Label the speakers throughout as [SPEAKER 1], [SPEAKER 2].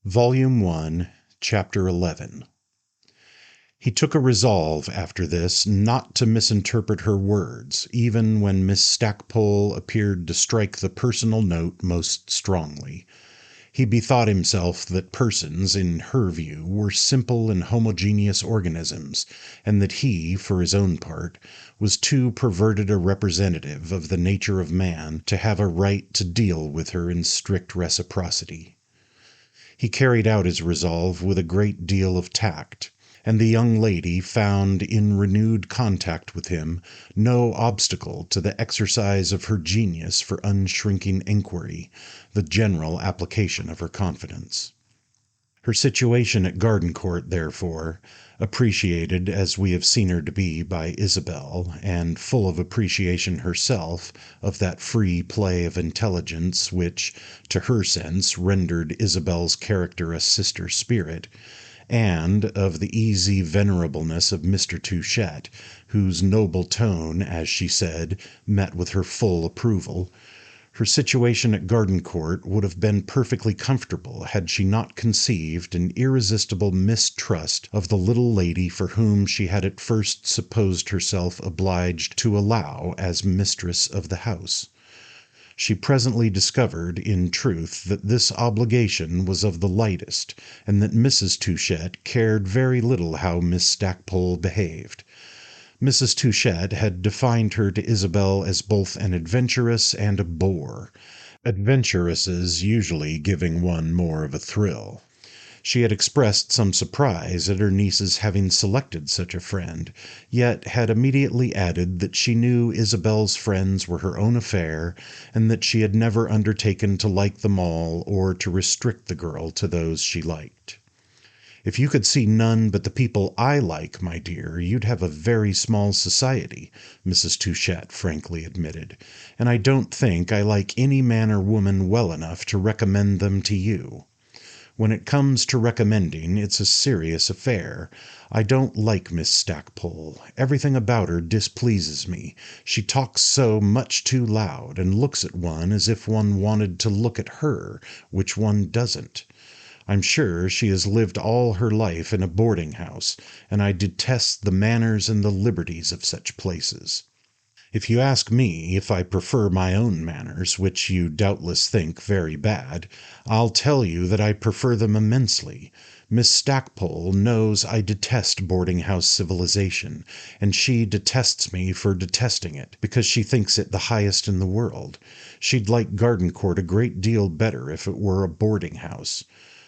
[SPEAKER 1] Volume 1, Chapter 11. He took a resolve, after this, not to misinterpret her words, even when Miss Stackpole appeared to strike the personal note most strongly. He bethought himself that persons, in her view, were simple and homogeneous organisms, and that he, for his own part, was too perverted a representative of the nature of man to have a right to deal with her in strict reciprocity. He carried out his resolve with a great deal of tact, and the young lady found in renewed contact with him no obstacle to the exercise of her genius for unshrinking enquiry, the general application of her confidence. Her situation at Gardencourt, therefore, appreciated as we have seen her to be by Isabel, and full of appreciation herself of that free play of intelligence which, to her sense, rendered Isabel's character a sister spirit, and of the easy venerableness of Mr. Touchett, whose noble tone, as she said, met with her full approval. Her situation at Gardencourt would have been perfectly comfortable had she not conceived an irresistible mistrust of the little lady for whom she had at first supposed herself obliged to allow as mistress of the house. She presently discovered, in truth, that this obligation was of the lightest, and that Mrs. Touchett cared very little how Miss Stackpole behaved. Mrs. Touchett had defined her to Isabel as both an adventuress and a bore, adventuresses usually giving one more of a thrill. She had expressed some surprise at her niece's having selected such a friend, yet had immediately added that she knew Isabel's friends were her own affair, and that she had never undertaken to like them all or to restrict the girl to those she liked. "If you could see none but the people I like, my dear, you'd have a very small society," Mrs. Touchett frankly admitted, "and I don't think I like any man or woman well enough to recommend them to you. When it comes to recommending, it's a serious affair. I don't like Miss Stackpole. Everything about her displeases me. She talks so much too loud, and looks at one as if one wanted to look at her, which one doesn't. I'm sure she has lived all her life in a boarding house, and I detest the manners and the liberties of such places. If you ask me if I prefer my own manners, which you doubtless think very bad, I'll tell you that I prefer them immensely. Miss Stackpole knows I detest boarding-house civilization, and she detests me for detesting it, because she thinks it the highest in the world. She'd like Gardencourt a great deal better if it were a boarding-house.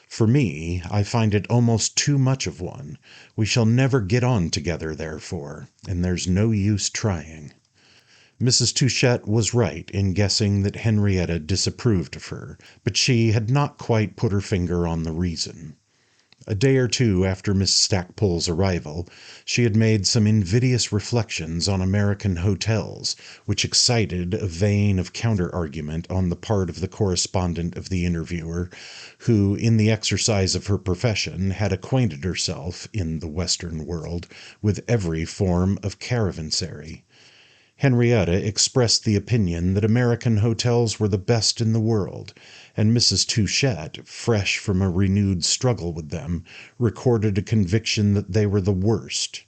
[SPEAKER 1] For me, I find it almost too much of one. We shall never get on together, therefore, and there's no use trying." Mrs. Touchett was right in guessing that Henrietta disapproved of her, but she had not quite put her finger on the reason. A day or two after Miss Stackpole's arrival, she had made some invidious reflections on American hotels, which excited a vein of counter-argument on the part of the correspondent of the Interviewer, who, in the exercise of her profession, had acquainted herself, in the Western world, with every form of caravansary. Henrietta expressed the opinion that American hotels were the best in the world, and Mrs. Touchett, fresh from a renewed struggle with them, recorded a conviction that they were the worst.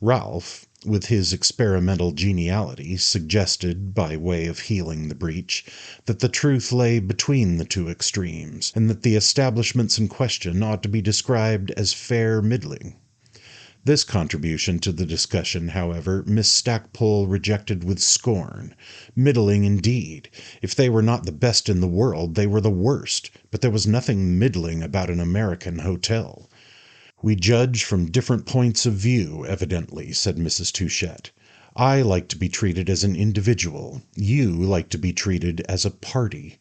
[SPEAKER 1] Ralph, with his experimental geniality, suggested, by way of healing the breach, that the truth lay between the two extremes, and that the establishments in question ought to be described as fair middling. This contribution to the discussion, however, Miss Stackpole rejected with scorn. Middling indeed! If they were not the best in the world, they were the worst, but there was nothing middling about an American hotel. "We judge from different points of view, evidently," said Mrs. Touchett. "I like to be treated as an individual. You like to be treated as a party."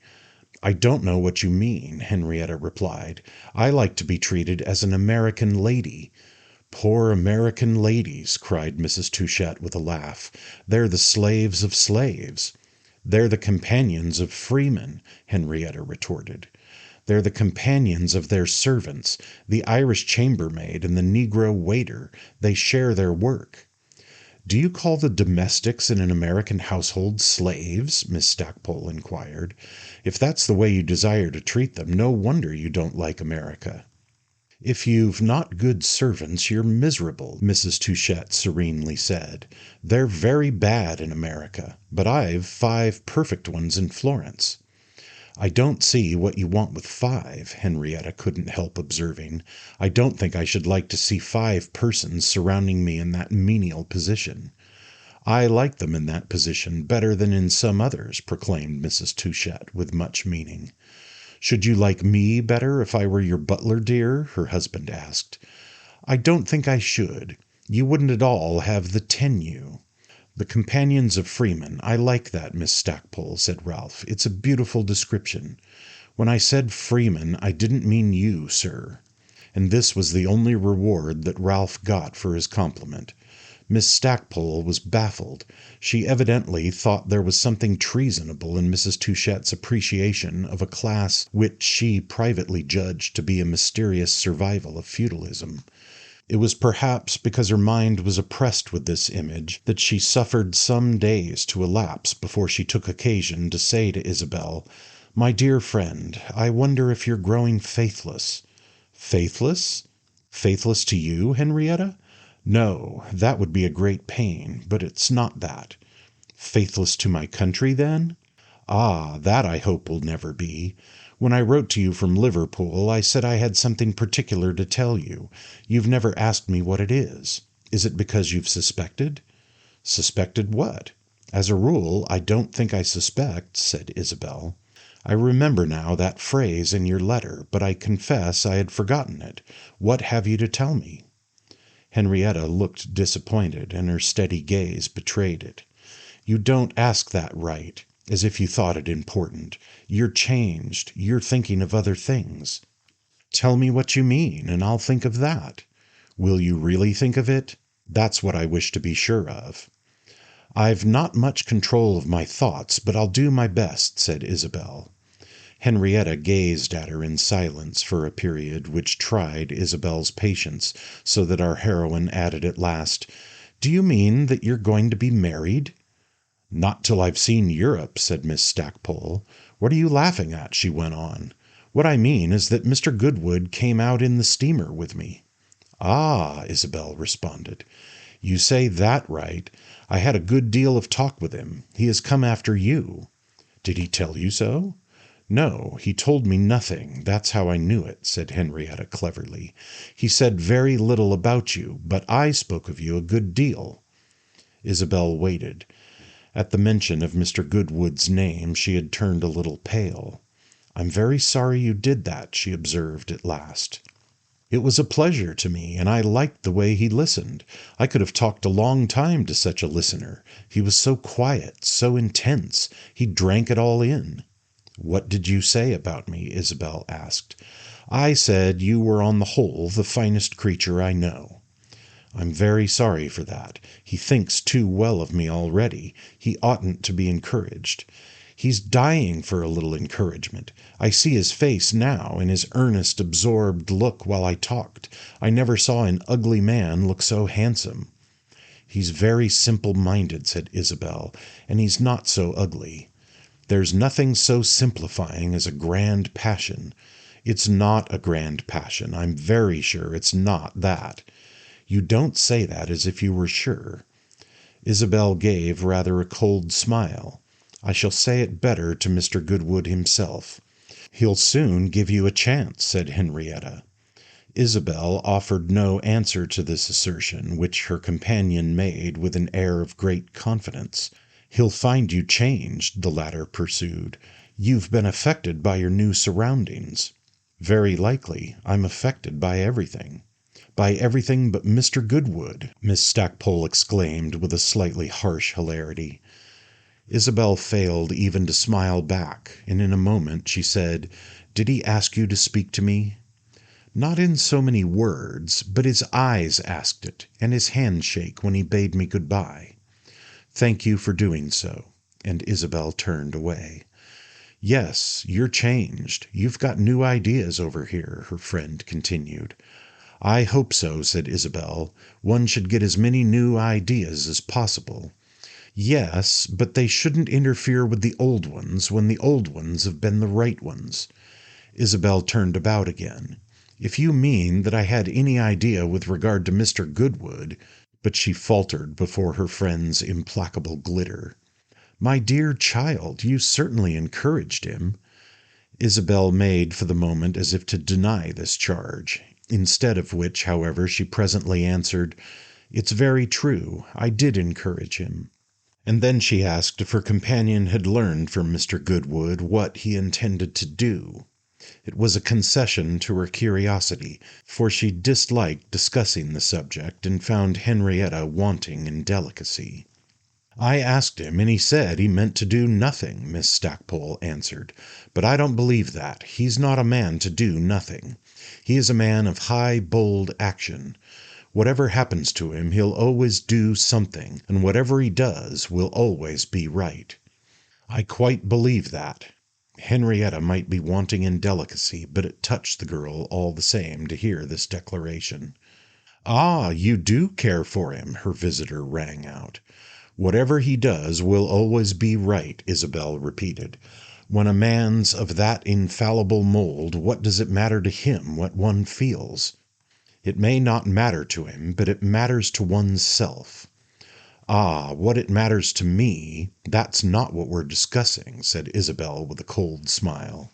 [SPEAKER 1] "I don't know what you mean," Henrietta replied. "I like to be treated as an American lady." "Poor American ladies!" cried Mrs. Touchett with a laugh. "They're the slaves of slaves." "They're the companions of freemen," Henrietta retorted. "They're the companions of their servants, the Irish chambermaid and the Negro waiter. They share their work." Do you call the domestics in an American household slaves? Miss Stackpole inquired. If that's the way you desire to treat them, no wonder you don't like America. If you've not good servants, you're miserable, Mrs. Touchette serenely said. They're very bad in America, but I've 5 perfect ones in Florence. I don't see what you want with 5, Henrietta couldn't help observing. I don't think I should like to see 5 persons surrounding me in that menial position. I like them in that position better than in some others, proclaimed Mrs. Touchette with much meaning. Should you like me better if I were your butler, dear? Her husband asked. I don't think I should. You wouldn't at all have the tenue. The companions of Freeman. I like that, Miss Stackpole, said Ralph. It's a beautiful description. When I said Freeman, I didn't mean you, sir. And this was the only reward that Ralph got for his compliment. Miss Stackpole was baffled. She evidently thought there was something treasonable in Mrs. Touchette's appreciation of a class which she privately judged to be a mysterious survival of feudalism. It was perhaps because her mind was oppressed with this image that she suffered some days to elapse before she took occasion to say to Isabel, "My dear friend, I wonder if you're growing faithless." "Faithless? Faithless to you, Henrietta? No, that would be a great pain, but it's not that. Faithless to my country, then? Ah, that I hope will never be. When I wrote to you from Liverpool, I said I had something particular to tell you. You've never asked me what it is. Is it because you've suspected?" "Suspected what? As a rule, I don't think I suspect," said Isabel. "I remember now that phrase in your letter, but I confess I had forgotten it. What have you to tell me?" Henrietta looked disappointed, and her steady gaze betrayed it. "You don't ask that right, as if you thought it important. You're changed. You're thinking of other things." "Tell me what you mean, and I'll think of that." "Will you really think of it? That's what I wish to be sure of." "I've not much control of my thoughts, but I'll do my best," said Isabel. Henrietta gazed at her in silence for a period which tried Isabel's patience, so that our heroine added at last, "Do you mean that you're going to be married?" "Not till I've seen Europe," said Miss Stackpole. "What are you laughing at?" she went on. "What I mean is that Mr. Goodwood came out in the steamer with me." "Ah," Isabel responded. "You say that right. I had a good deal of talk with him. He has come after you." "Did he tell you so?" "No, he told me nothing. That's how I knew it," said Henrietta cleverly. "He said very little about you, but I spoke of you a good deal." Isabel waited. At the mention of Mr. Goodwood's name she had turned a little pale. "I'm very sorry you did that," she observed at last. "It was a pleasure to me, and I liked the way he listened. I could have talked a long time to such a listener. He was so quiet, so intense. He drank it all in." "What did you say about me?" Isabel asked. "I said you were on the whole the finest creature I know." "I'm very sorry for that. He thinks too well of me already. He oughtn't to be encouraged. He's dying for a little encouragement. I see his face now, in his earnest, absorbed look while I talked. I never saw an ugly man look so handsome." "He's very simple-minded," said Isabel, "and he's not so ugly. There's nothing so simplifying as a grand passion. It's not a grand passion. I'm very sure it's not that." "You don't say that as if you were sure." Isabel gave rather a cold smile. "I shall say it better to Mr. Goodwood himself." "He'll soon give you a chance," said Henrietta. Isabel offered no answer to this assertion, which her companion made with an air of great confidence. "He'll find you changed," the latter pursued. "You've been affected by your new surroundings." "Very likely. I'm affected by everything." "By everything but Mr. Goodwood!" Miss Stackpole exclaimed with a slightly harsh hilarity. Isabel failed even to smile back, and in a moment she said, "Did he ask you to speak to me?" "Not in so many words, but his eyes asked it, and his handshake when he bade me good-bye." "Thank you for doing so." And Isabel turned away. "Yes, you're changed. You've got new ideas over here," her friend continued. "I hope so," said Isabel. "One should get as many new ideas as possible." "Yes, but they shouldn't interfere with the old ones when the old ones have been the right ones." Isabel turned about again. "If you mean that I had any idea with regard to Mr. Goodwood—" But she faltered before her friend's implacable glitter. "My dear child, you certainly encouraged him." Isabel made for the moment as if to deny this charge, instead of which, however, she presently answered, "It's very true. I did encourage him." And then she asked if her companion had learned from Mr. Goodwood what he intended to do. It was a concession to her curiosity, for she disliked discussing the subject and found Henrietta wanting in delicacy. "I asked him, and he said he meant to do nothing," Miss Stackpole answered. "But I don't believe that. He's not a man to do nothing. He is a man of high, bold action. Whatever happens to him, he'll always do something, and whatever he does will always be right." "I quite believe that." Henrietta might be wanting in delicacy, but it touched the girl all the same to hear this declaration. "Ah, you do care for him!" her visitor rang out. "Whatever he does will always be right," Isabel repeated. "When a man's of that infallible mold, what does it matter to him what one feels?" "It may not matter to him, but it matters to one's self." "Ah, what it matters to me, that's not what we're discussing," said Isabel with a cold smile.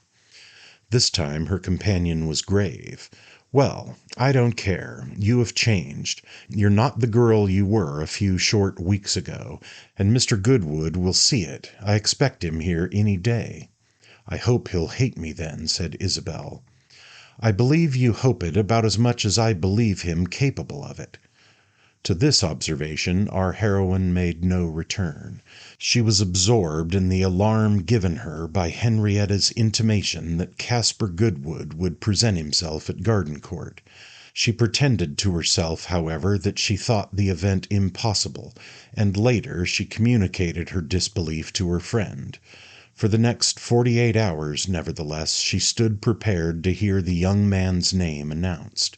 [SPEAKER 1] This time her companion was grave. "Well, I don't care. You have changed. You're not the girl you were a few short weeks ago, and Mr. Goodwood will see it. I expect him here any day." "I hope he'll hate me then," said Isabel. "I believe you hope it about as much as I believe him capable of it." To this observation our heroine made no return. She was absorbed in the alarm given her by Henrietta's intimation that Caspar Goodwood would present himself at Gardencourt. She pretended to herself, however, that she thought the event impossible, and later she communicated her disbelief to her friend. For the next 48 hours, nevertheless, she stood prepared to hear the young man's name announced.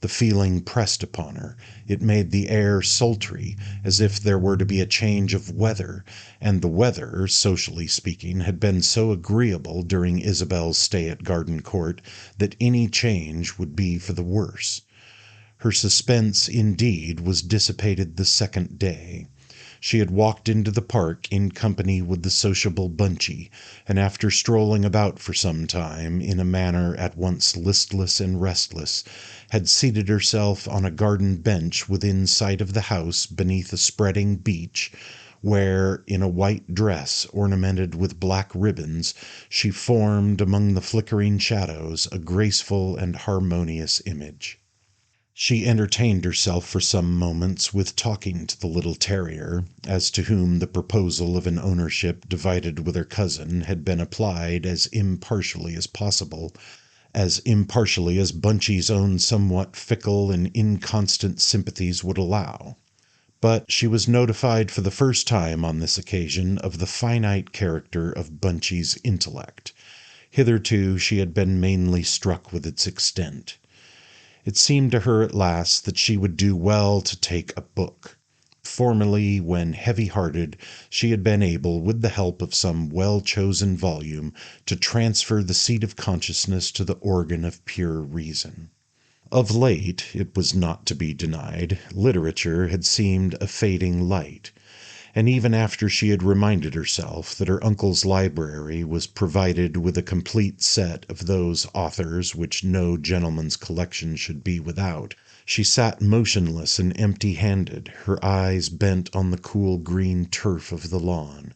[SPEAKER 1] The feeling pressed upon her. It made the air sultry, as if there were to be a change of weather, and the weather, socially speaking, had been so agreeable during Isabel's stay at Gardencourt that any change would be for the worse. Her suspense, indeed, was dissipated the second day. She had walked into the park in company with the sociable Bunchy, and after strolling about for some time, in a manner at once listless and restless, had seated herself on a garden bench within sight of the house beneath a spreading beech, where, in a white dress ornamented with black ribbons, she formed among the flickering shadows a graceful and harmonious image. She entertained herself for some moments with talking to the little terrier, as to whom the proposal of an ownership divided with her cousin had been applied as impartially as possible, as impartially as Bunchy's own somewhat fickle and inconstant sympathies would allow. But she was notified for the first time on this occasion of the finite character of Bunchy's intellect. Hitherto she had been mainly struck with its extent. It seemed to her at last that she would do well to take a book. Formerly, when heavy-hearted, she had been able, with the help of some well-chosen volume, to transfer the seat of consciousness to the organ of pure reason. Of late, it was not to be denied, literature had seemed a fading light, and even after she had reminded herself that her uncle's library was provided with a complete set of those authors which no gentleman's collection should be without, she sat motionless and empty-handed, her eyes bent on the cool green turf of the lawn.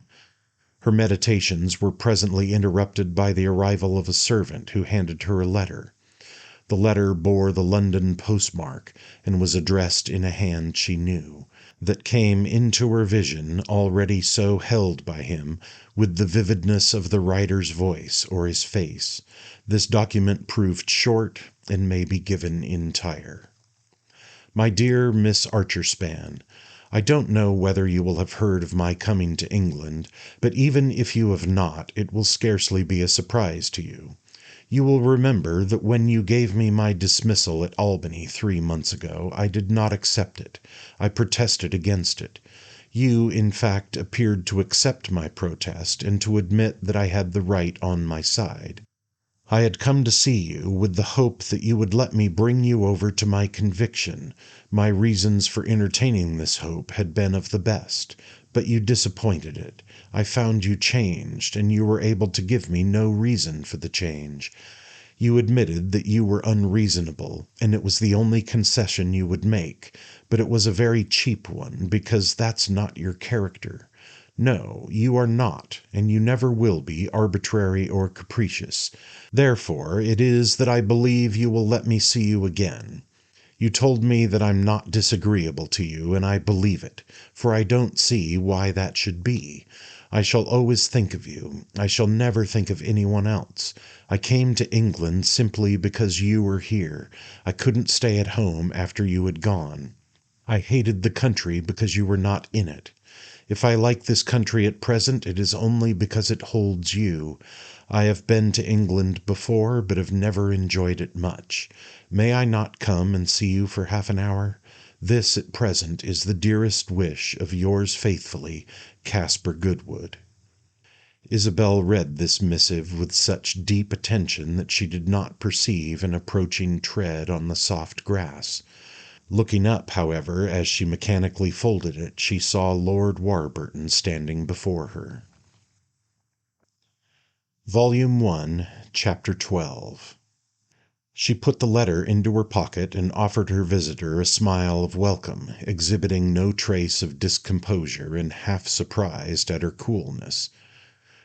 [SPEAKER 1] Her meditations were presently interrupted by the arrival of a servant who handed her a letter. The letter bore the London postmark, and was addressed in a hand she knew, that came into her vision, already so held by him, with the vividness of the writer's voice or his face. This document proved short, and may be given entire. "My dear Miss Archerspan, I don't know whether you will have heard of my coming to England, but even if you have not, it will scarcely be a surprise to you. You will remember that when you gave me my dismissal at Albany 3 months ago, I did not accept it. I protested against it. You, in fact, appeared to accept my protest and to admit that I had the right on my side. I had come to see you with the hope that you would let me bring you over to my conviction. My reasons for entertaining this hope had been of the best, but you disappointed it. I found you changed, and you were able to give me no reason for the change. You admitted that you were unreasonable, and it was the only concession you would make, but it was a very cheap one, because that's not your character. No, you are not, and you never will be, arbitrary or capricious. Therefore, it is that I believe you will let me see you again. You told me that I'm not disagreeable to you, and I believe it, for I don't see why that should be. I shall always think of you. I shall never think of anyone else. I came to England simply because you were here. I couldn't stay at home after you had gone. I hated the country because you were not in it. If I like this country at present, it is only because it holds you. I have been to England before, but have never enjoyed it much. May I not come and see you for half an hour? This, at present, is the dearest wish of yours faithfully, Caspar Goodwood. Isabel read this missive with such deep attention that she did not perceive an approaching tread on the soft grass. Looking up, however, as she mechanically folded it, she saw Lord Warburton standing before her. Volume 1, Chapter 12. She put the letter into her pocket and offered her visitor a smile of welcome, exhibiting no trace of discomposure, and half surprised at her coolness.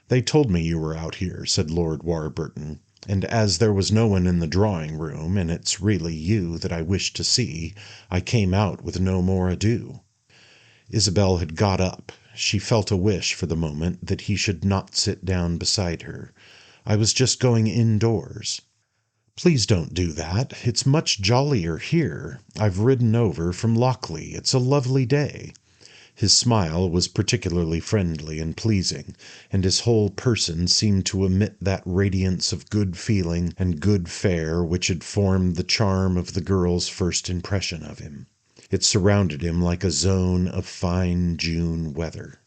[SPEAKER 1] "They told me you were out here," said Lord Warburton, "and as there was no one in the drawing-room, and it's really you that I wished to see, I came out with no more ado." Isabel had got up. She felt a wish for the moment that he should not sit down beside her. "I was just going indoors." "Please don't do that. It's much jollier here. I've ridden over from Lochley. It's a lovely day." His smile was particularly friendly and pleasing, and his whole person seemed to emit that radiance of good feeling and good fare which had formed the charm of the girl's first impression of him. It surrounded him like a zone of fine June weather.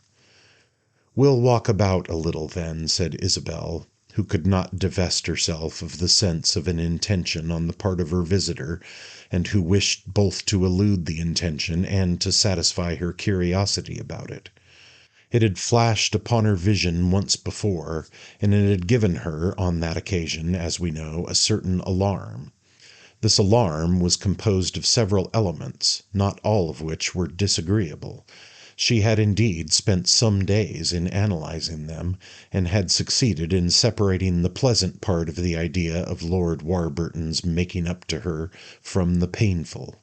[SPEAKER 1] "We'll walk about a little, then," said Isabel, who could not divest herself of the sense of an intention on the part of her visitor, and who wished both to elude the intention and to satisfy her curiosity about it. It had flashed upon her vision once before, and it had given her, on that occasion, as we know, a certain alarm. This alarm was composed of several elements, not all of which were disagreeable. She had indeed spent some days in analyzing them, and had succeeded in separating the pleasant part of the idea of Lord Warburton's making up to her from the painful.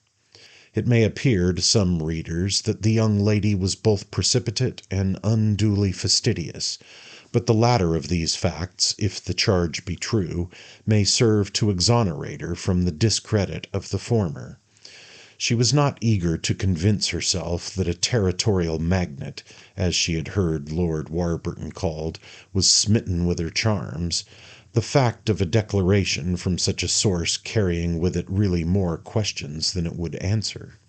[SPEAKER 1] It may appear to some readers that the young lady was both precipitate and unduly fastidious, but the latter of these facts, if the charge be true, may serve to exonerate her from the discredit of the former. She was not eager to convince herself that a territorial magnate, as she had heard Lord Warburton called, was smitten with her charms, the fact of a declaration from such a source carrying with it really more questions than it would answer.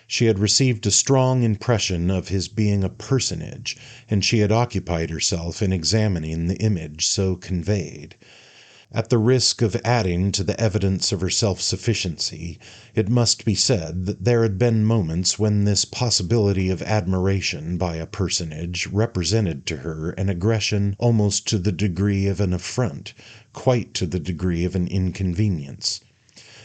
[SPEAKER 1] She had received a strong impression of his being a personage, and she had occupied herself in examining the image so conveyed. At the risk of adding to the evidence of her self-sufficiency, it must be said that there had been moments when this possibility of admiration by a personage represented to her an aggression almost to the degree of an affront, quite to the degree of an inconvenience.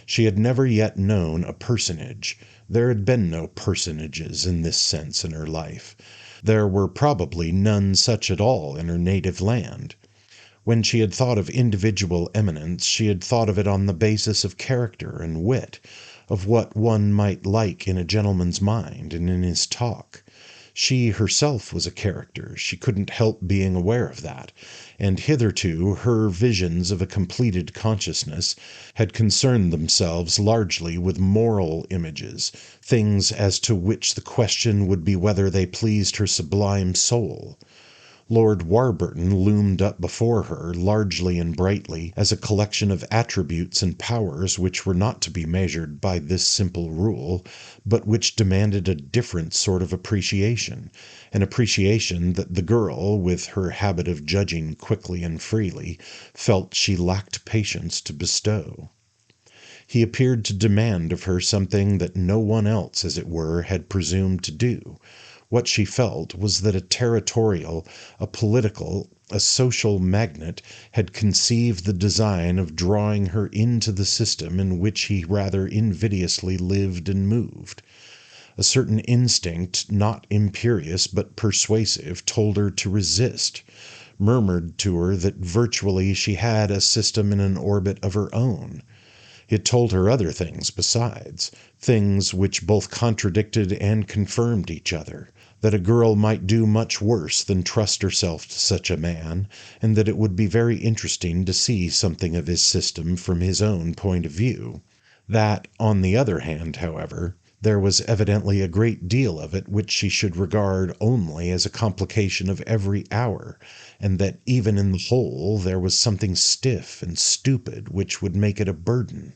[SPEAKER 1] She had never yet known a personage. There had been no personages in this sense in her life. There were probably none such at all in her native land. When she had thought of individual eminence, she had thought of it on the basis of character and wit, of what one might like in a gentleman's mind and in his talk. She herself was a character, she couldn't help being aware of that, and hitherto her visions of a completed consciousness had concerned themselves largely with moral images, things as to which the question would be whether they pleased her sublime soul. Lord Warburton loomed up before her, largely and brightly, as a collection of attributes and powers which were not to be measured by this simple rule, but which demanded a different sort of appreciation, an appreciation that the girl, with her habit of judging quickly and freely, felt she lacked patience to bestow. He appeared to demand of her something that no one else, as it were, had presumed to do. What she felt was that a territorial, a political, a social magnate had conceived the design of drawing her into the system in which he rather invidiously lived and moved. A certain instinct, not imperious but persuasive, told her to resist, murmured to her that virtually she had a system in an orbit of her own. It told her other things besides, things which both contradicted and confirmed each other, that a girl might do much worse than trust herself to such a man, and that it would be very interesting to see something of his system from his own point of view. That, on the other hand, however, there was evidently a great deal of it which she should regard only as a complication of every hour, and that even in the whole there was something stiff and stupid which would make it a burden.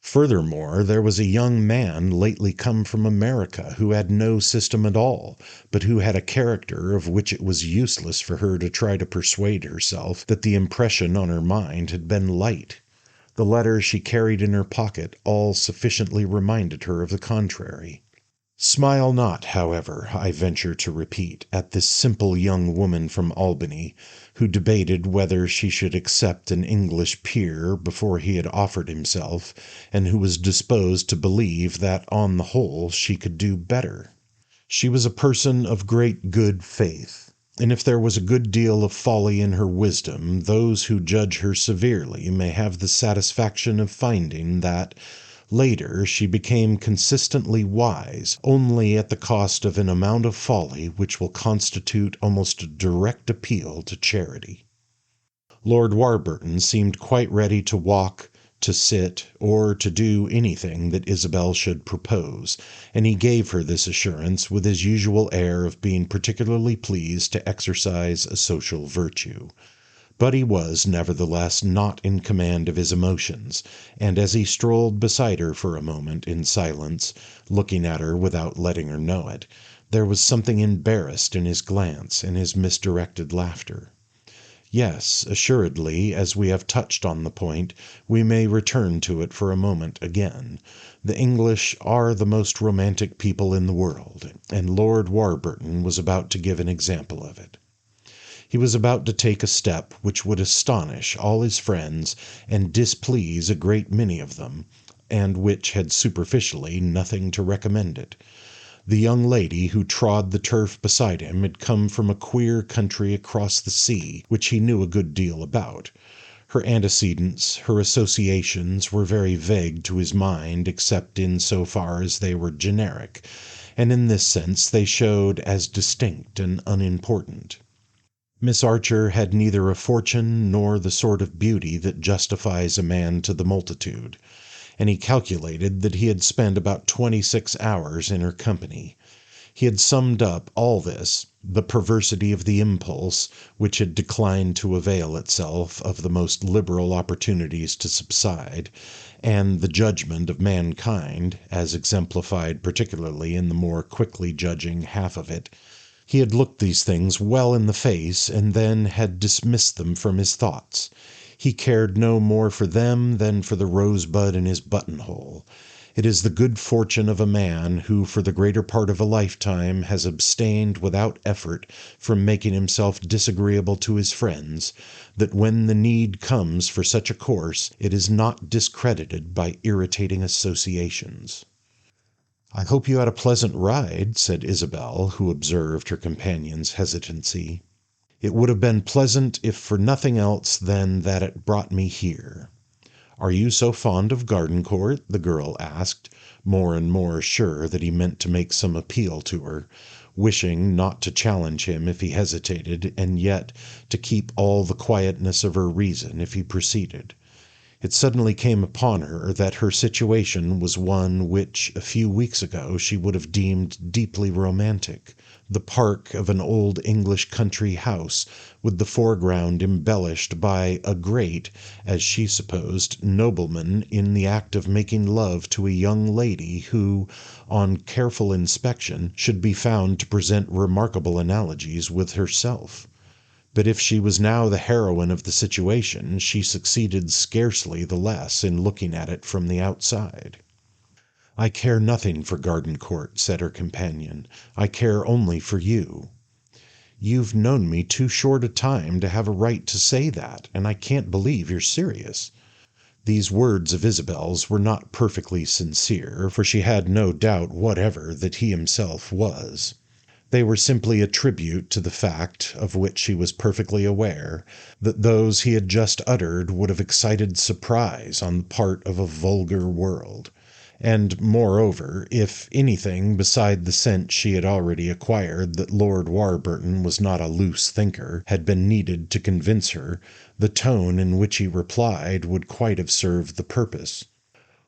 [SPEAKER 1] Furthermore, there was a young man lately come from America who had no system at all, but who had a character of which it was useless for her to try to persuade herself that the impression on her mind had been light. The letter she carried in her pocket all sufficiently reminded her of the contrary. Smile not, however, I venture to repeat, at this simple young woman from Albany, who debated whether she should accept an English peer before he had offered himself, and who was disposed to believe that on the whole she could do better. She was a person of great good faith, and if there was a good deal of folly in her wisdom, those who judge her severely may have the satisfaction of finding that, later, she became consistently wise, only at the cost of an amount of folly which will constitute almost a direct appeal to charity. Lord Warburton seemed quite ready to walk, to sit, or to do anything that Isabel should propose, and he gave her this assurance with his usual air of being particularly pleased to exercise a social virtue. But he was, nevertheless, not in command of his emotions, and as he strolled beside her for a moment in silence, looking at her without letting her know it, there was something embarrassed in his glance and his misdirected laughter. Yes, assuredly, as we have touched on the point, we may return to it for a moment again. The English are the most romantic people in the world, and Lord Warburton was about to give an example of it. He was about to take a step which would astonish all his friends and displease a great many of them, and which had superficially nothing to recommend it. The young lady who trod the turf beside him had come from a queer country across the sea, which he knew a good deal about. Her antecedents, her associations, were very vague to his mind, except in so far as they were generic, and in this sense they showed as distinct and unimportant. Miss Archer had neither a fortune nor the sort of beauty that justifies a man to the multitude, and he calculated that he had spent about 26 hours in her company. He had summed up all this, the perversity of the impulse, which had declined to avail itself of the most liberal opportunities to subside, and the judgment of mankind, as exemplified particularly in the more quickly judging half of it. He had looked these things well in the face, and then had dismissed them from his thoughts. He cared no more for them than for the rosebud in his buttonhole. It is the good fortune of a man who for the greater part of a lifetime has abstained without effort from making himself disagreeable to his friends, that when the need comes for such a course, it is not discredited by irritating associations. "I hope you had a pleasant ride," said Isabel, who observed her companion's hesitancy. "It would have been pleasant if for nothing else than that it brought me here." "Are you so fond of Gardencourt?" the girl asked, more and more sure that he meant to make some appeal to her, wishing not to challenge him if he hesitated, and yet to keep all the quietness of her reason if he proceeded. It suddenly came upon her that her situation was one which, a few weeks ago, she would have deemed deeply romantic. the park of an old English country house, with the foreground embellished by a great, as she supposed, nobleman in the act of making love to a young lady who, on careful inspection, should be found to present remarkable analogies with herself. But if she was now the heroine of the situation, she succeeded scarcely the less in looking at it from the outside. "I care nothing for Gardencourt," said her companion. "I care only for you." "You've known me too short a time to have a right to say that, and I can't believe you're serious." These words of Isabel's were not perfectly sincere, for she had no doubt whatever that he himself was. They were simply a tribute to the fact, of which she was perfectly aware, that those he had just uttered would have excited surprise on the part of a vulgar world. And, moreover, if anything beside the sense she had already acquired that Lord Warburton was not a loose thinker had been needed to convince her, the tone in which he replied would quite have served the purpose.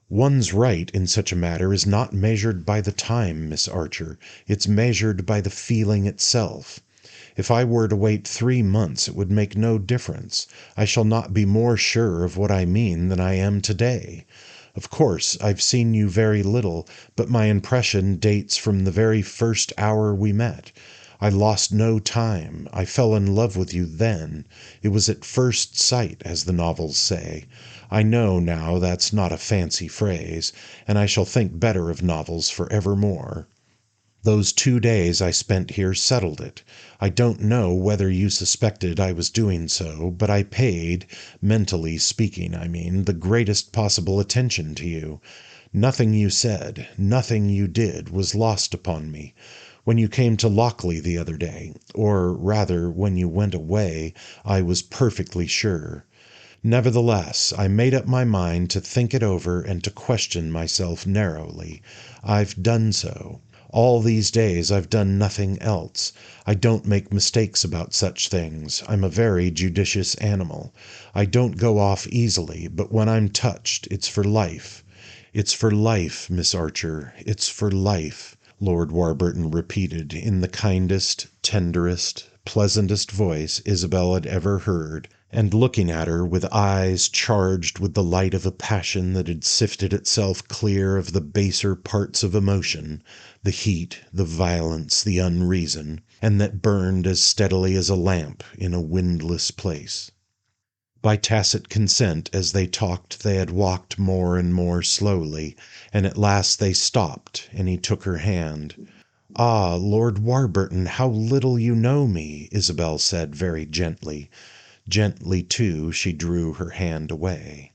[SPEAKER 1] "One's right in such a matter is not measured by the time, Miss Archer. It's measured by the feeling itself. If I were to wait 3 months it would make no difference. I shall not be more sure of what I mean than I am today. Of course, I've seen you very little, but my impression dates from the very first hour we met. I lost no time. I fell in love with you then. It was at first sight, as the novels say. I know now that's not a fancy phrase, and I shall think better of novels for evermore. Those 2 days I spent here settled it. I don't know whether you suspected I was doing so, but I paid, mentally speaking, I mean, the greatest possible attention to you. Nothing you said, nothing you did, was lost upon me. When you came to Lockley the other day, or rather when you went away, I was perfectly sure. Nevertheless, I made up my mind to think it over and to question myself narrowly. I've done so. All these days I've done nothing else. I don't make mistakes about such things. I'm a very judicious animal. I don't go off easily, but when I'm touched, it's for life. It's for life, Miss Archer. It's for life," Lord Warburton repeated in the kindest, tenderest, pleasantest voice Isabel had ever heard, and looking at her with eyes charged with the light of a passion that had sifted itself clear of the baser parts of emotion, the heat, the violence, the unreason, and that burned as steadily as a lamp in a windless place. By tacit consent, as they talked, they had walked more and more slowly, and at last they stopped, and he took her hand. "Ah, Lord Warburton, how little you know me," Isabel said very gently. Gently, too, she drew her hand away.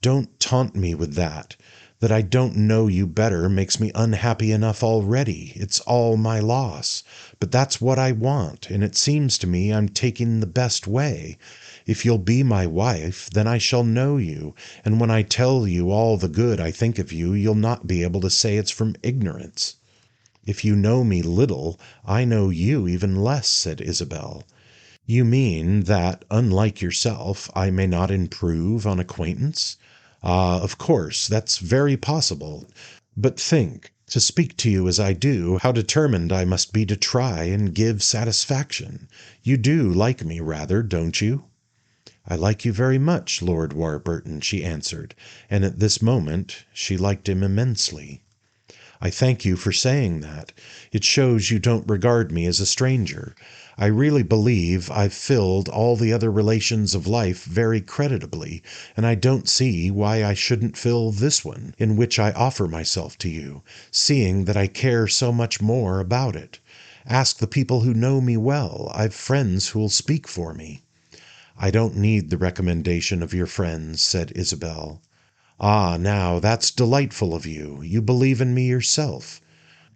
[SPEAKER 1] "Don't taunt me with that. That I don't know you better makes me unhappy enough already. It's all my loss. But that's what I want, and it seems to me I'm taking the best way. If you'll be my wife, then I shall know you, and when I tell you all the good I think of you, you'll not be able to say it's from ignorance." "If you know me little, I know you even less," said Isabel. "You mean that, unlike yourself, I may not improve on acquaintance? Ah, of course, that's very possible. But think, to speak to you as I do, how determined I must be to try and give satisfaction. You do like me rather, don't you?" "I like you very much, Lord Warburton," she answered, and at this moment she liked him immensely. "I thank you for saying that. It shows you don't regard me as a stranger. I really believe I've filled all the other relations of life very creditably, and I don't see why I shouldn't fill this one, in which I offer myself to you, seeing that I care so much more about it. Ask the people who know me well. I've friends who'll speak for me." "I don't need the recommendation of your friends," said Isabel. "Ah, now, that's delightful of you. You believe in me yourself."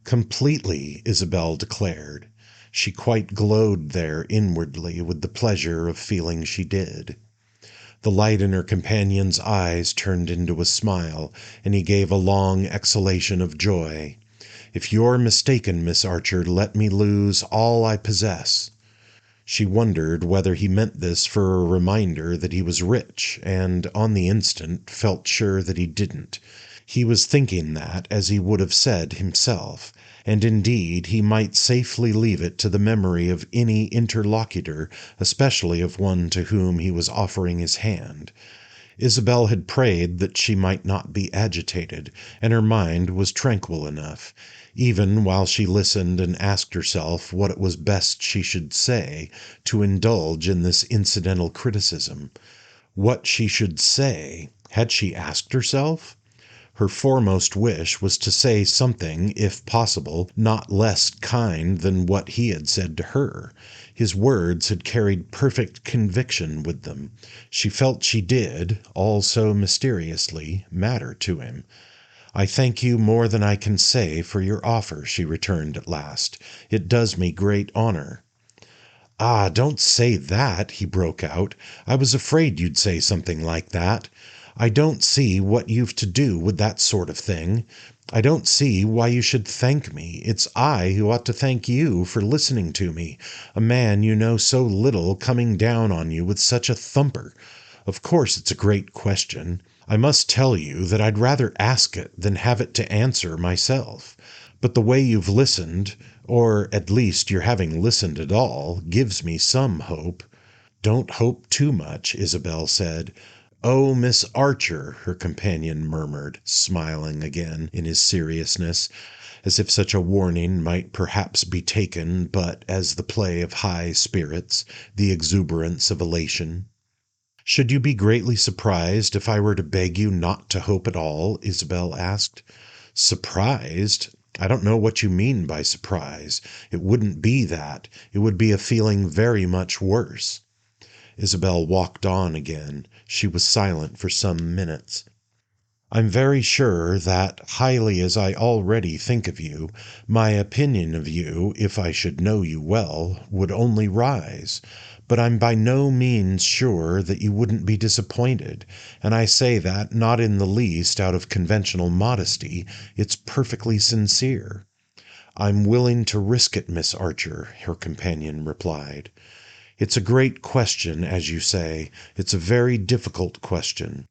[SPEAKER 1] "Completely," Isabel declared. She quite glowed there inwardly with the pleasure of feeling she did. The light in her companion's eyes turned into a smile, and he gave a long exhalation of joy. "If you're mistaken, Miss Archer, let me lose all I possess." She wondered whether he meant this for a reminder that he was rich, and, on the instant, felt sure that he didn't. He was thinking that, as he would have said himself, and indeed he might safely leave it to the memory of any interlocutor, especially of one to whom he was offering his hand. Isabel had prayed that she might not be agitated, and her mind was tranquil enough, even while she listened and asked herself what it was best she should say, to indulge in this incidental criticism. What she should say, had she asked herself? Her foremost wish was to say something, if possible, not less kind than what he had said to her. His words had carried perfect conviction with them. She felt she did, all so mysteriously, matter to him. "I thank you more than I can say for your offer," she returned at last. "It does me great honor." "Ah, don't say that," he broke out. "I was afraid you'd say something like that. I don't see what you've to do with that sort of thing. I don't see why you should thank me. It's I who ought to thank you for listening to me, a man you know so little coming down on you with such a thumper. Of course it's a great question. I must tell you that I'd rather ask it than have it to answer myself. But the way you've listened, or at least your having listened at all, gives me some hope." "Don't hope too much," Isabel said. "Oh, Miss Archer," her companion murmured, smiling again in his seriousness, as if such a warning might perhaps be taken but as the play of high spirits, the exuberance of elation. "Should you be greatly surprised if I were to beg you not to hope at all?" Isabel asked. "Surprised? I don't know what you mean by surprise. It wouldn't be that. It would be a feeling very much worse." Isabel walked on again. She was silent for some minutes. "I'm very sure that, highly as I already think of you, my opinion of you, if I should know you well, would only rise. But I'm by no means sure that you wouldn't be disappointed, and I say that not in the least out of conventional modesty. It's perfectly sincere." "I'm willing to risk it, Miss Archer," her companion replied. "It's a great question, as you say. It's a very difficult question.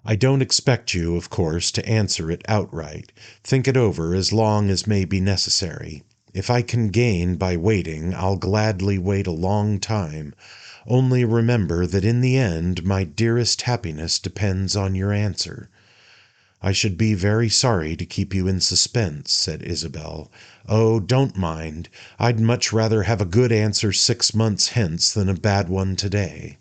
[SPEAKER 1] I don't expect you, of course, to answer it outright. Think it over as long as may be necessary. If I can gain by waiting, I'll gladly wait a long time. Only remember that in the end my dearest happiness depends on your answer." "I should be very sorry to keep you in suspense," said Isabel. "Oh, don't mind. I'd much rather have a good answer 6 months hence than a bad one today."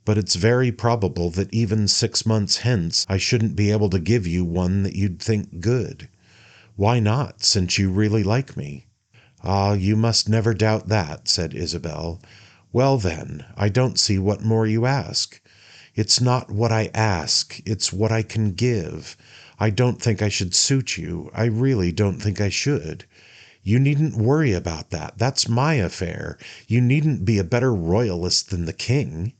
[SPEAKER 1] "But it's very probable that even 6 months hence I shouldn't be able to give you one that you'd think good." "Why not, since you really like me?" "Ah, you must never doubt that," said Isabel. "Well, then, I don't see what more you ask." "It's not what I ask, it's what I can give. I don't think I should suit you. I really don't think I should." "You needn't worry about that. That's my affair. You needn't be a better royalist than the king."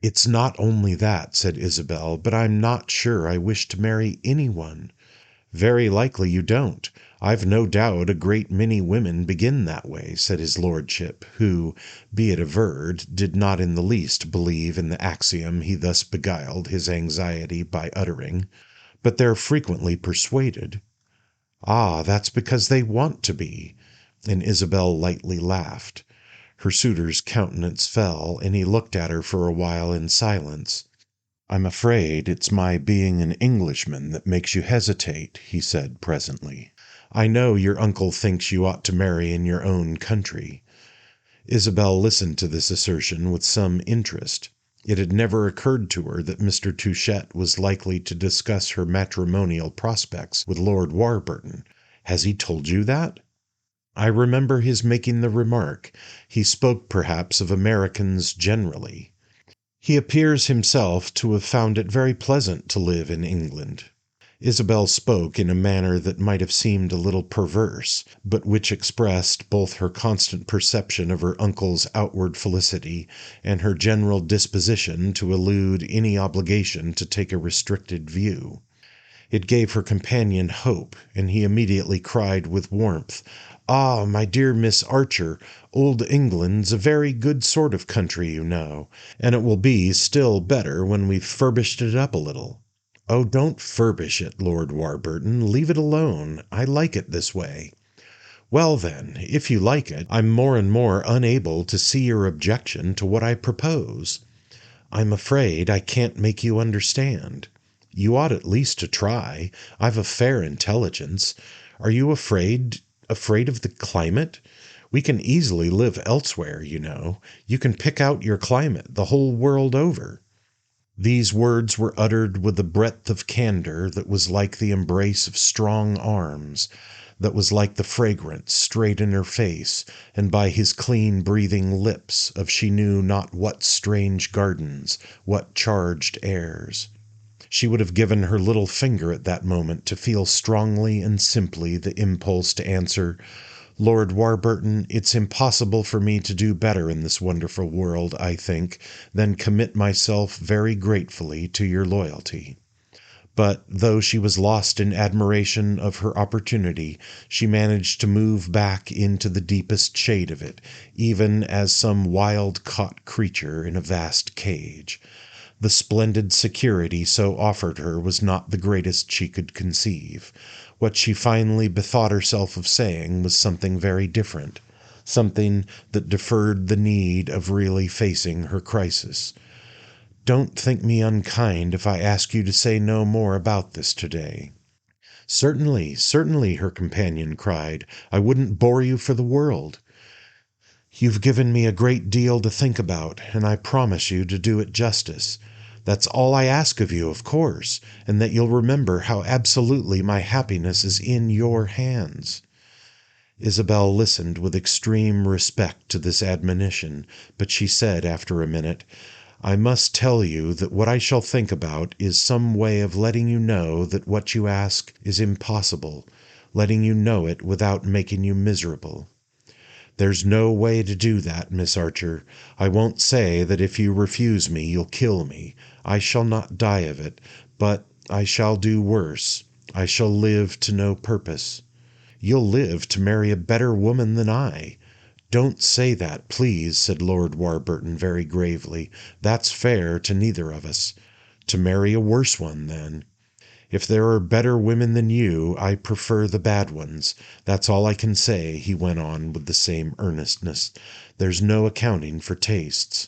[SPEAKER 1] "It's not only that," said Isabel, "but I'm not sure I wish to marry anyone." "Very likely you don't. I've no doubt a great many women begin that way," said his lordship, who, be it averred, did not in the least believe in the axiom he thus beguiled his anxiety by uttering. "But they're frequently persuaded." "Ah, that's because they want to be." And Isabel lightly laughed. Her suitor's countenance fell, and he looked at her for a while in silence. "I'm afraid it's my being an Englishman that makes you hesitate," he said presently. "I know your uncle thinks you ought to marry in your own country." Isabel listened to this assertion with some interest. It had never occurred to her that Mr. Touchett was likely to discuss her matrimonial prospects with Lord Warburton. "Has he told you that?" "I remember his making the remark. He spoke perhaps of Americans generally. He appears himself to have found it very pleasant to live in England." Isabel spoke in a manner that might have seemed a little perverse, but which expressed both her constant perception of her uncle's outward felicity and her general disposition to elude any obligation to take a restricted view. It gave her companion hope, and he immediately cried with warmth, "Ah, my dear Miss Archer, old England's a very good sort of country, you know, and it will be still better when we've furbished it up a little." Oh, don't furbish it, Lord Warburton. Leave it alone. I like it this way. Well, then, if you like it, I'm more and more unable to see your objection to what I propose. I'm afraid I can't make you understand. You ought at least to try. I've a fair intelligence. Are you afraid of the climate? We can easily live elsewhere, you know. You can pick out your climate the whole world over. These words were uttered with a breadth of candor that was like the embrace of strong arms, that was like the fragrance straight in her face, and by his clean breathing lips of she knew not what strange gardens, what charged airs. She would have given her little finger at that moment to feel strongly and simply the impulse to answer, Lord Warburton, it's impossible for me to do better in this wonderful world, I think, than commit myself very gratefully to your loyalty. But though she was lost in admiration of her opportunity, she managed to move back into the deepest shade of it, even as some wild caught creature in a vast cage. The splendid security so offered her was not the greatest she could conceive. What she finally bethought herself of saying was something very different, something that deferred the need of really facing her crisis. Don't think me unkind if I ask you to say no more about this today. Certainly, certainly, her companion cried. I wouldn't bore you for the world. You've given me a great deal to think about, and I promise you to do it justice. That's all I ask of you, of course, and that you'll remember how absolutely my happiness is in your hands. Isabel listened with extreme respect to this admonition, but she said after a minute, I must tell you that what I shall think about is some way of letting you know that what you ask is impossible, letting you know it without making you miserable. There's no way to do that, Miss Archer. I won't say that if you refuse me, you'll kill me. I shall not die of it, but I shall do worse. I shall live to no purpose. You'll live to marry a better woman than I. Don't say that, please, said Lord Warburton very gravely. That's fair to neither of us. To marry a worse one, then. If there are better women than you, I prefer the bad ones. That's all I can say, he went on with the same earnestness. There's no accounting for tastes.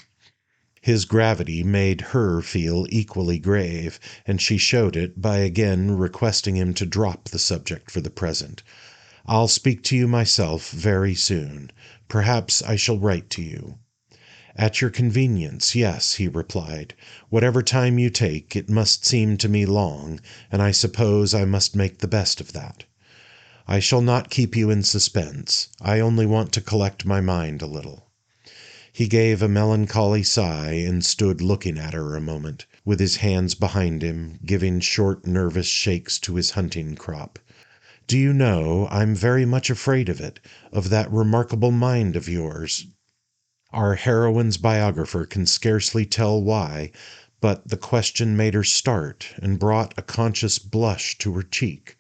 [SPEAKER 1] His gravity made her feel equally grave, and she showed it by again requesting him to drop the subject for the present. I'll speak to you myself very soon. Perhaps I shall write to you. At your convenience, yes, he replied. Whatever time you take, it must seem to me long, and I suppose I must make the best of that. I shall not keep you in suspense. I only want to collect my mind a little. He gave a melancholy sigh and stood looking at her a moment, with his hands behind him, giving short, nervous shakes to his hunting crop. Do you know, I'm very much afraid of it, of that remarkable mind of yours. Our heroine's biographer can scarcely tell why, but the question made her start and brought a conscious blush to her cheek.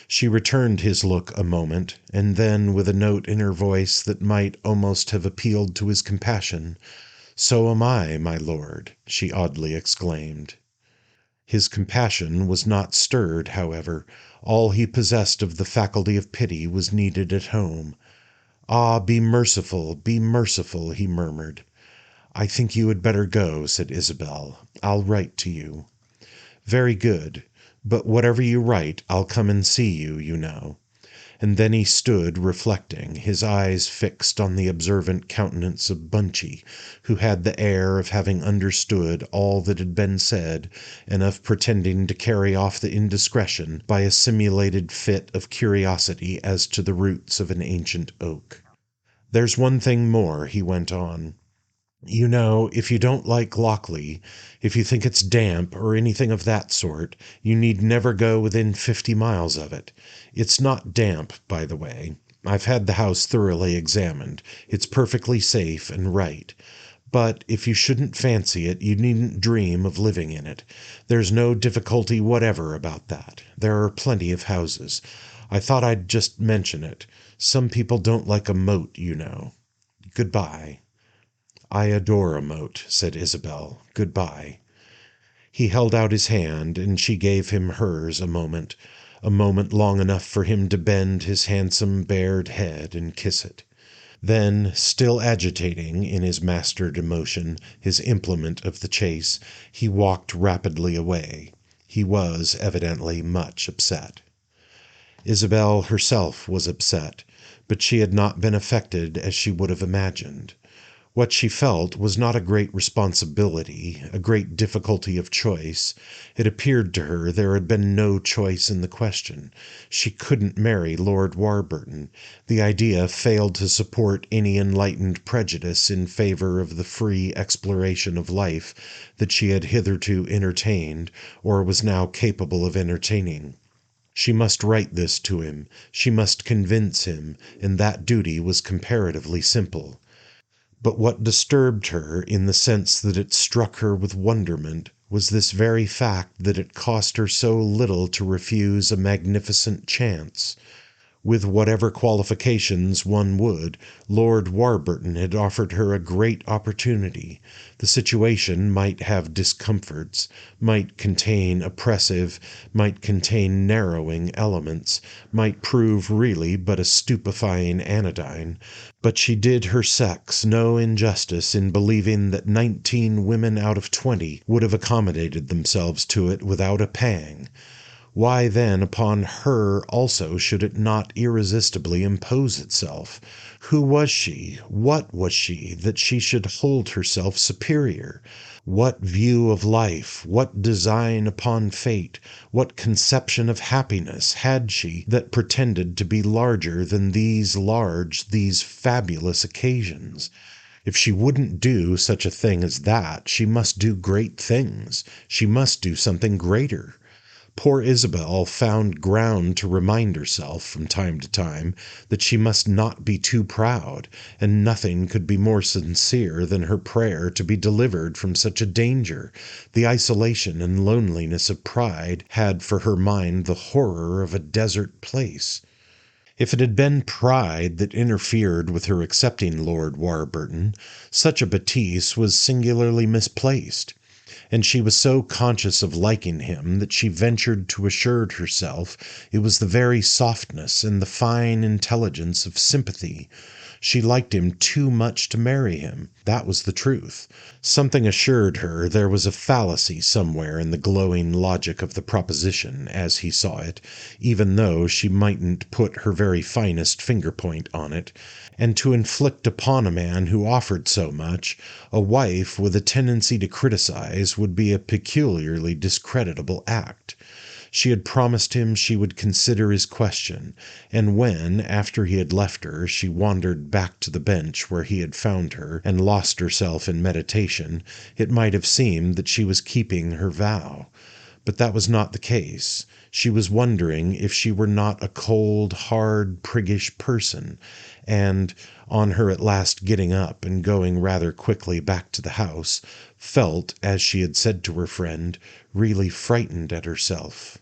[SPEAKER 1] She returned his look a moment, and then, with a note in her voice that might almost have appealed to his compassion, So am I, my lord, she oddly exclaimed. His compassion was not stirred, however. All he possessed of the faculty of pity was needed at home. Ah, be merciful, he murmured. I think you had better go, said Isabel. I'll write to you. Very good, but whatever you write, I'll come and see you, you know. And then he stood reflecting, his eyes fixed on the observant countenance of Bunchy, who had the air of having understood all that had been said, and of pretending to carry off the indiscretion by a simulated fit of curiosity as to the roots of an ancient oak. There's one thing more, he went on. You know, if you don't like Lockleigh, if you think it's damp or anything of that sort, you need never go within 50 miles of it. It's not damp, by the way. I've had the house thoroughly examined. It's perfectly safe and right. But if you shouldn't fancy it, you needn't dream of living in it. There's no difficulty whatever about that. There are plenty of houses. I thought I'd just mention it. Some people don't like a moat, you know. Goodbye. I adore a moat, said Isabel. Goodbye. He held out his hand, and she gave him hers a moment long enough for him to bend his handsome bared head and kiss it. Then, still agitating, in his mastered emotion, his implement of the chase, he walked rapidly away. He was, evidently, much upset. Isabel herself was upset, but she had not been affected as she would have imagined. What she felt was not a great responsibility, a great difficulty of choice. It appeared to her there had been no choice in the question. She couldn't marry Lord Warburton. The idea failed to support any enlightened prejudice in favor of the free exploration of life that she had hitherto entertained, or was now capable of entertaining. She must write this to him, she must convince him, and that duty was comparatively simple. But what disturbed her, in the sense that it struck her with wonderment, was this very fact that it cost her so little to refuse a magnificent chance. With whatever qualifications one would, Lord Warburton had offered her a great opportunity. The situation might have discomforts, might contain oppressive, might contain narrowing elements, might prove really but a stupefying anodyne, but she did her sex no injustice in believing that 19 women out of 20 would have accommodated themselves to it without a pang. Why then upon her also should it not irresistibly impose itself? Who was she, what was she, that she should hold herself superior? What view of life, what design upon fate, what conception of happiness had she that pretended to be larger than these fabulous occasions? If she wouldn't do such a thing as that, she must do great things. She must do something greater. Poor Isabel found ground to remind herself, from time to time, that she must not be too proud, and nothing could be more sincere than her prayer to be delivered from such a danger. The isolation and loneliness of pride had for her mind the horror of a desert place. If it had been pride that interfered with her accepting Lord Warburton, such a bêtise was singularly misplaced. And she was so conscious of liking him that she ventured to assure herself it was the very softness and the fine intelligence of sympathy. She liked him too much to marry him. That was the truth. Something assured her there was a fallacy somewhere in the glowing logic of the proposition, as he saw it, even though she mightn't put her very finest finger-point on it. And to inflict upon a man who offered so much, a wife with a tendency to criticize, would be a peculiarly discreditable act. She had promised him she would consider his question, and when, after he had left her, she wandered back to the bench where he had found her, and lost herself in meditation, it might have seemed that she was keeping her vow. But that was not the case. She was wondering if she were not a cold, hard, priggish person, and, on her at last getting up and going rather quickly back to the house, felt, as she had said to her friend, really frightened at herself.